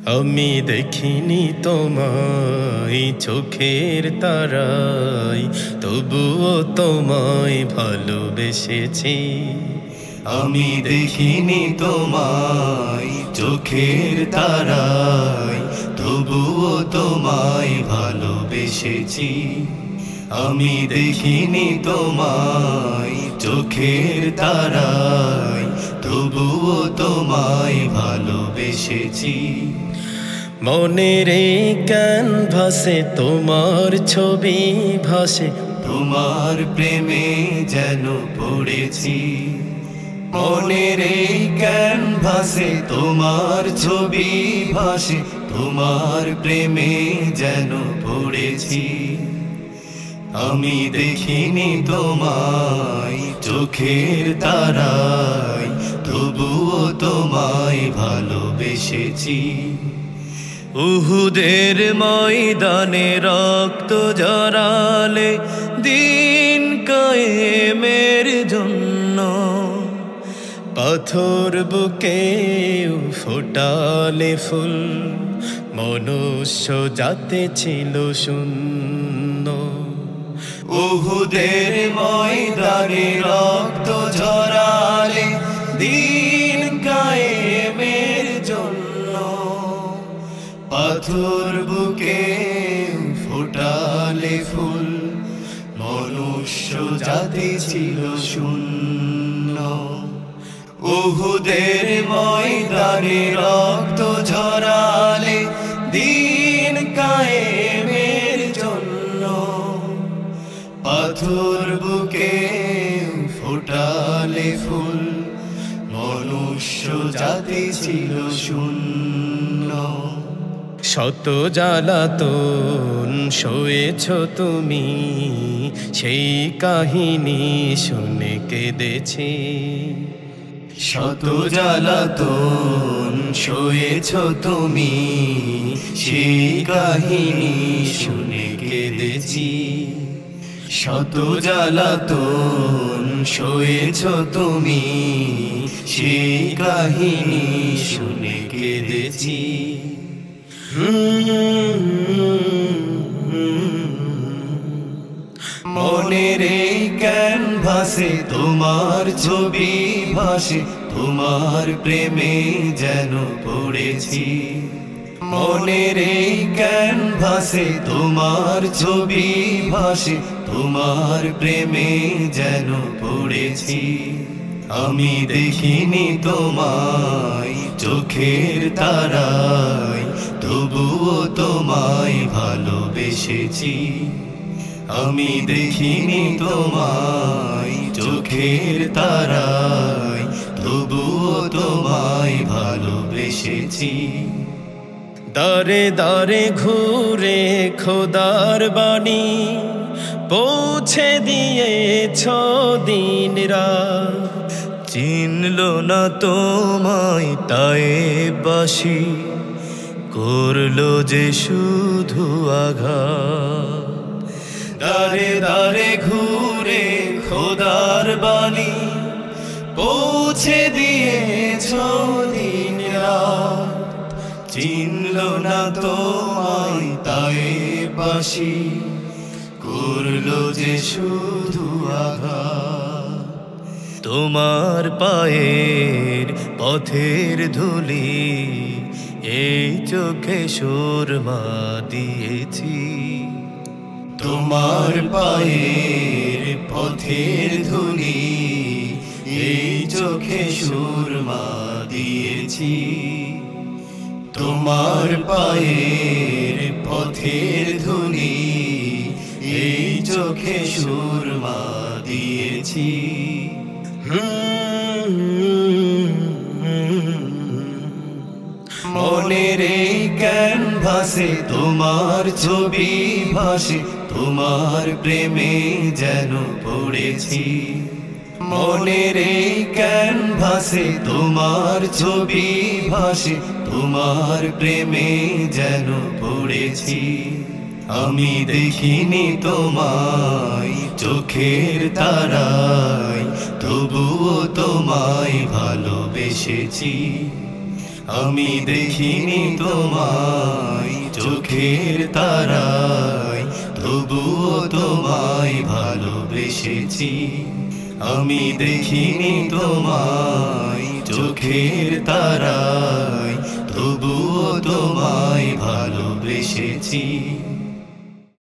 আমি দেখিনি তোমায় চোখের তারায়, তবুও তোমায় ভালোবেসেছি। আমি দেখিনি তোমায় চোখের তারায়, তবুও তোমায় ভালোবেসেছি। আমি দেখিনি তোমায় চোখের তারায়, তবুও তোমায় ভালোবেসেছি। মনের এই ক্যানভাসে তোমার ছবি ভাসে, তোমার প্রেমে যেন পড়েছি। মনের এই ক্যানভাসে তোমার ছবি ভাসে, তোমার প্রেমে যেন পড়েছি। আমি দেখিনি তোমায় চোখের তারায়, তবুও তোমায় ভালোবেসেছি। উহুদের ময়দানে রক্ত ঝরালে দিন কায়েমের জন্য, পাথর বুকে ফোটালে ফুল, মনুষ্য জাতি ছিল শূন্য। উহুদের ময়দানে রক্ত ঝরালে দিন কায়েমের জন্য, পাথর বুকে ফোটালে ফুল, মনুষ্য জাতি ছিল শূন্য। উহুদের ময়দানে রক্ত ঝরালে দিন কায়েমের জন্য, পাথর বুকে ফোটালে ফুল, মনুষ্য জাতি ছিল শূন্য। শত জ্বালাতন সয়েছ তুমি, সেই কাহিনী শুনে কেঁদেছি। শত জ্বালাতন সয়েছ তুমি, সেই কাহিনী শুনে কেঁদেছি। শত জ্বালাতন সয়েছ তুমি, সেই কাহিনী শুনে কেঁদেছি। মনের এই ক্যানভাসে তোমার ছবি ভাসে, তোমার প্রেমে যেন পড়েছি। মনের এই ক্যানভাসে তোমার ছবি ভাসে, তোমার প্রেমে যেন পড়েছি। আমি দেখিনি তোমায় চোখের তারায়, তবুও তোমায় ভালোবেসেছি। আমি দেখিনি তোমায় চোখের তারায়, তবুও তোমায় ভালোবেসেছি। দারে দারে ঘুরে খোদার বাণী পৌঁছে দিয়েছ দিন রাত, চিনল না তোমায় তায়েববাসী, করলো যে শুধু আঘাত। দারে দারে ঘুরে খোদার বাণী পৌঁছে দিয়েছ দিন রাত, চিনল না তোমায় তায়েববাসী, করলো যে শুধু আঘাত। তোমার পায়ের পথের ধুলি এই চোখে সুরমা দিয়েছি। তোমার পায়ের পথের ধুলি এই চোখে সুরমা দিয়েছি। তোমার পায়ের পথের ধুলি এই চোখে সুরমা দিয়েছি। মনের এই ক্যানভাসে তোমার ছবি ভাসে, তোমার প্রেমে যেন পড়েছি। মনের এই ক্যানভাসে তোমার ছবি ভাসে, তোমার প্রেমে যেন পড়েছি। আমি দেখিনি তোমায় চোখের তারায়, তবুও তোমায় ভালোবেসেছি। আমি দেখিনি তোমায় চোখের তারায়, তবুও তোমায় ভালোবেসেছি। আমি দেখিনি তোমায় চোখের তারায়, তবুও তোমায় ভালোবেসেছি।